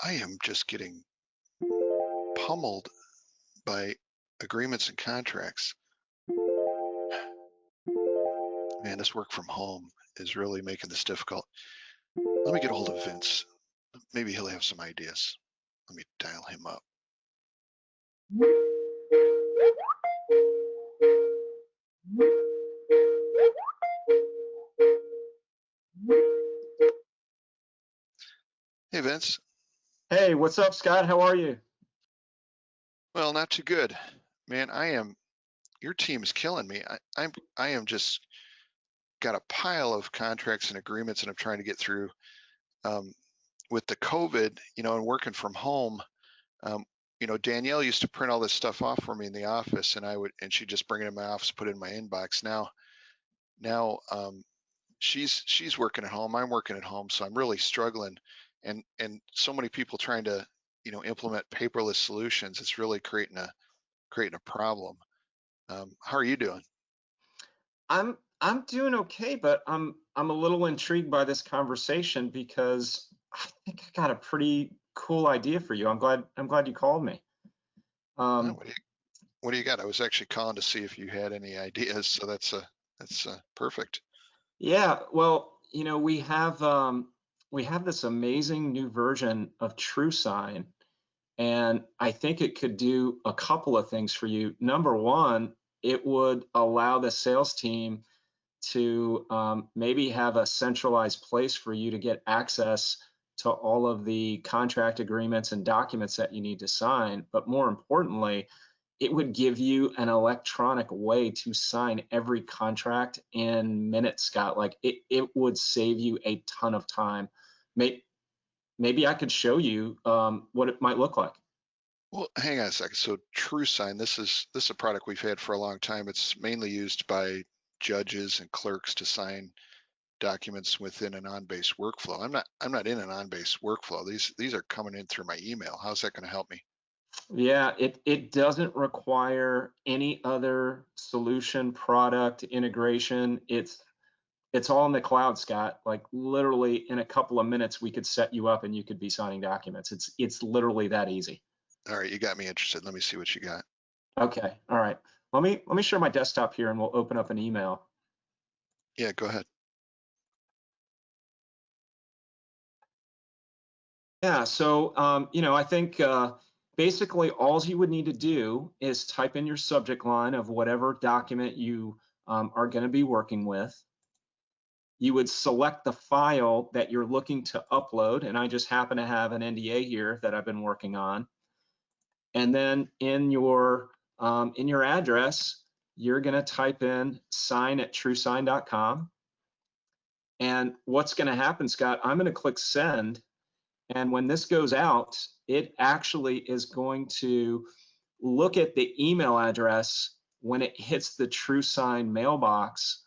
I am just getting pummeled by agreements and contracts. Man, this work from home is really making this difficult. Let me get a hold of Vince. Maybe he'll have some ideas. Let me dial him up. Hey, Vince. Hey, what's up, Scott? How are you? Well, not too good. Man, your team is killing me. I am just got a pile of contracts and agreements and I'm trying to get through. Um, with the COVID, and working from home, um, Danielle used to print all this stuff off for me in the office, and she'd just bring it in my office, put it in my inbox. Now, she's working at home. I'm working at home, so I'm really struggling, and so many people trying to, implement paperless solutions. It's really creating a problem. How are you doing? I'm doing okay, but I'm a little intrigued by this conversation because I think I got a pretty cool idea for you. I'm glad you called me. Oh, Um, what do you got? I was actually calling to see if you had any ideas. So that's perfect. yeah, well, we have this amazing new version of TrueSign, and I think it could do a couple of things for you. Number one, it would allow the sales team to maybe have a centralized place for you to get access to all of the contract agreements and documents that you need to sign. But more importantly, it would give you an electronic way to sign every contract in minutes, Scott. Like it would save you a ton of time. May, Maybe I could show you what it might look like. Well, hang on a second. So TrueSign, this is a product we've had for a long time. It's mainly used by judges and clerks to sign documents within an on-base workflow. I'm not in an on-base workflow. These are coming in through my email. How's that going to help me? Yeah, it doesn't require any other solution, product, integration. It's all in the cloud, Scott. Like literally in a couple of minutes, we could set you up and you could be signing documents. It's literally that easy. All right, you got me interested. Let me see what you got. Okay, all right. Let me share my desktop here and we'll open up an email. Yeah, go ahead. Yeah, so I think basically all you would need to do is type in your subject line of whatever document you are going to be working with. You would select the file that you're looking to upload, and I just happen to have an NDA here that I've been working on. And then in your address, you're going to type in sign@truesign.com. And what's going to happen, Scott? I'm going to click send, and when this goes out, it actually is going to look at the email address when it hits the TrueSign mailbox,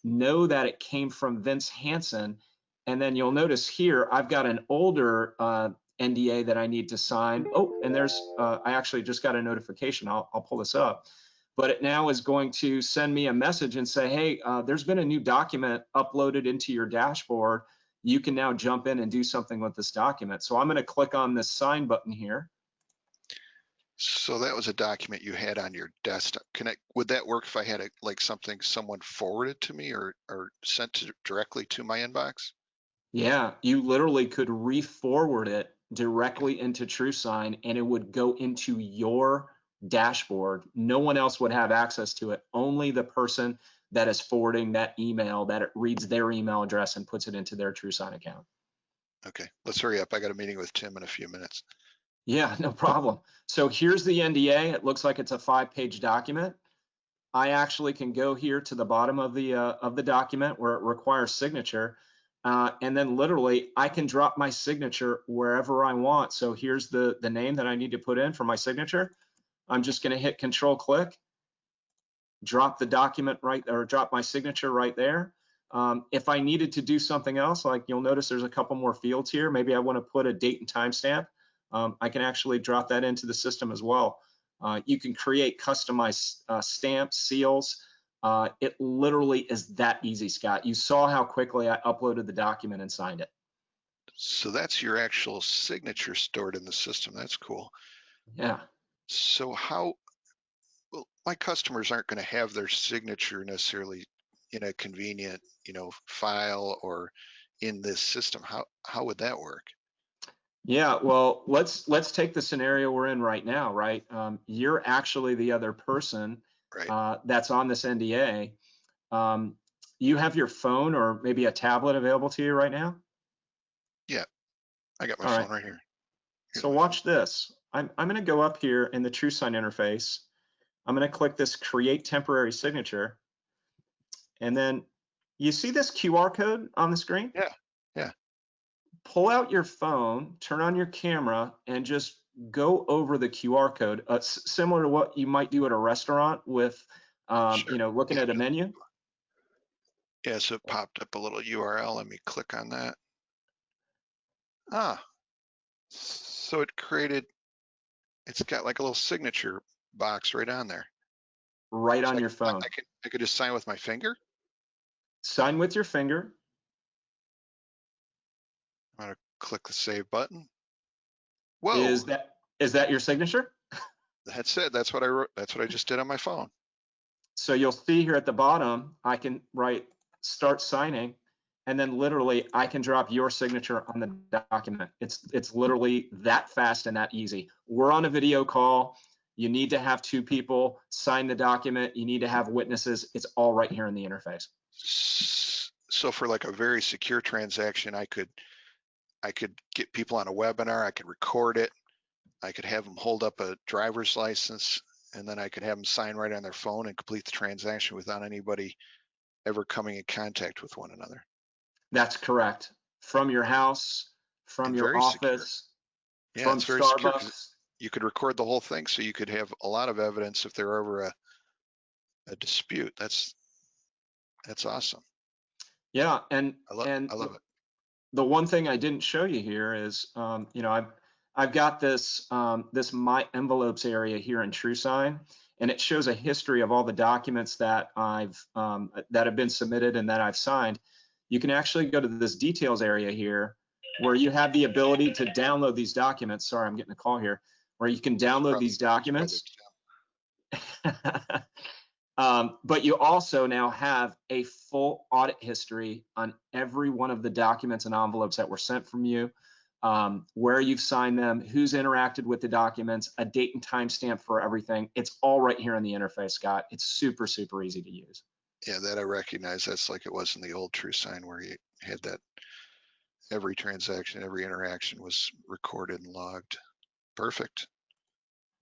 know that it came from Vince Hansen, and then you'll notice here I've got an older NDA that I need to sign. Oh, and I actually just got a notification. I'll pull this up. But it now is going to send me a message and say, hey, there's been a new document uploaded into your dashboard. You can now jump in and do something with this document. So I'm going to click on this sign button here. So that was a document you had on your desktop. Would that work if I had like something someone forwarded to me or sent directly to my inbox? Yeah, you literally could re-forward it directly into TrueSign and it would go into your dashboard. No one else would have access to it. Only the person that is forwarding that email, that it reads their email address and puts it into their TrueSign account. Okay, let's hurry up. I got a meeting with Tim in a few minutes. Yeah, no problem. So here's the NDA. It looks like it's a 5-page document. I actually can go here to the bottom of the document where it requires signature, and then literally I can drop my signature wherever I want. So here's the name that I need to put in for my signature. I'm just going to hit Control click, drop the document right, or drop my signature right there. If I needed to do something else, like you'll notice there's a couple more fields here. Maybe I want to put a date and time stamp. I can actually drop that into the system as well. You can create customized stamps, seals. It literally is that easy, Scott. You saw how quickly I uploaded the document and signed it. So that's your actual signature stored in the system. That's cool. Yeah. So how, well, my customers aren't going to have their signature necessarily in a convenient, file or in this system. How would that work? Yeah, well, let's take the scenario we're in right now, right? You're actually the other person Right. that's on this NDA. Um, you have your phone or maybe a tablet available to you right now? Yeah, I got my All right. phone right here. Here's So my phone. watch this. I'm going to go up here in the TrueSign interface. I'm going to click this Create Temporary Signature, and then you see this QR code on the screen? Yeah. Yeah. Pull out your phone, turn on your camera, and just go over the QR code, similar to what you might do at a restaurant with, Sure. looking Yeah. at a menu. Yeah. So it popped up a little URL. Let me click on that. Ah, so it's got like a little signature box right on there. Right So on your phone. I could just sign with my finger. Sign with your finger. I'm gonna click the save button. Whoa, Is that your signature? that's it. That's what I wrote. That's what I just did on my phone. So you'll see here at the bottom, I can write start signing, and then literally I can drop your signature on the document. It's literally that fast and that easy. We're on a video call. You need to have two people sign the document. You need to have witnesses. It's all right here in the interface. So for like a very secure transaction, I could get people on a webinar. I could record it. I could have them hold up a driver's license, and then I could have them sign right on their phone and complete the transaction without anybody ever coming in contact with one another. That's correct. From your house, from And your very secure. office, Yeah, from it's very secure because Starbucks. you could record the whole thing, so you could have a lot of evidence if there were ever a dispute. That's awesome. Yeah, I love it. the one thing I didn't show you here is, I've got this my envelopes area here in TrueSign, and it shows a history of all the documents that that have been submitted and that I've signed. You can actually go to this details area here, where you have the ability to download these documents. Sorry, I'm getting a call here, where you can download these It's probably documents. But you also now have a full audit history on every one of the documents and envelopes that were sent from you, where you've signed them, who's interacted with the documents, a date and time stamp for everything. It's all right here in the interface, Scott. It's super, super easy to use. Yeah, that I recognize. That's like it was in the old TrueSign where you had that every transaction, every interaction was recorded and logged. Perfect.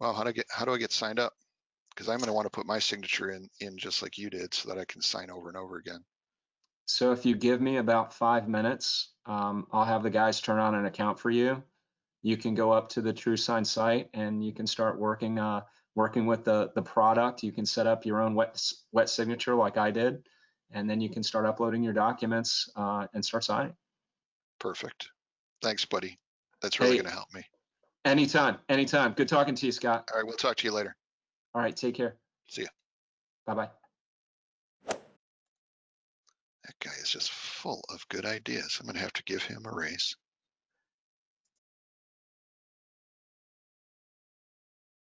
Wow, how do I get signed up? Because I'm going to want to put my signature in just like you did so that I can sign over and over again. So if you give me about 5 minutes, I'll have the guys turn on an account for you. You can go up to the TrueSign site and you can start working with the product. You can set up your own wet signature like I did, and then you can start uploading your documents and start signing. Perfect. Thanks, buddy. That's really going to Hey, help me. anytime, anytime. Good talking to you, Scott. All right, we'll talk to you later. All right, take care. See ya. Bye bye. That guy is just full of good ideas. I'm going to have to give him a raise.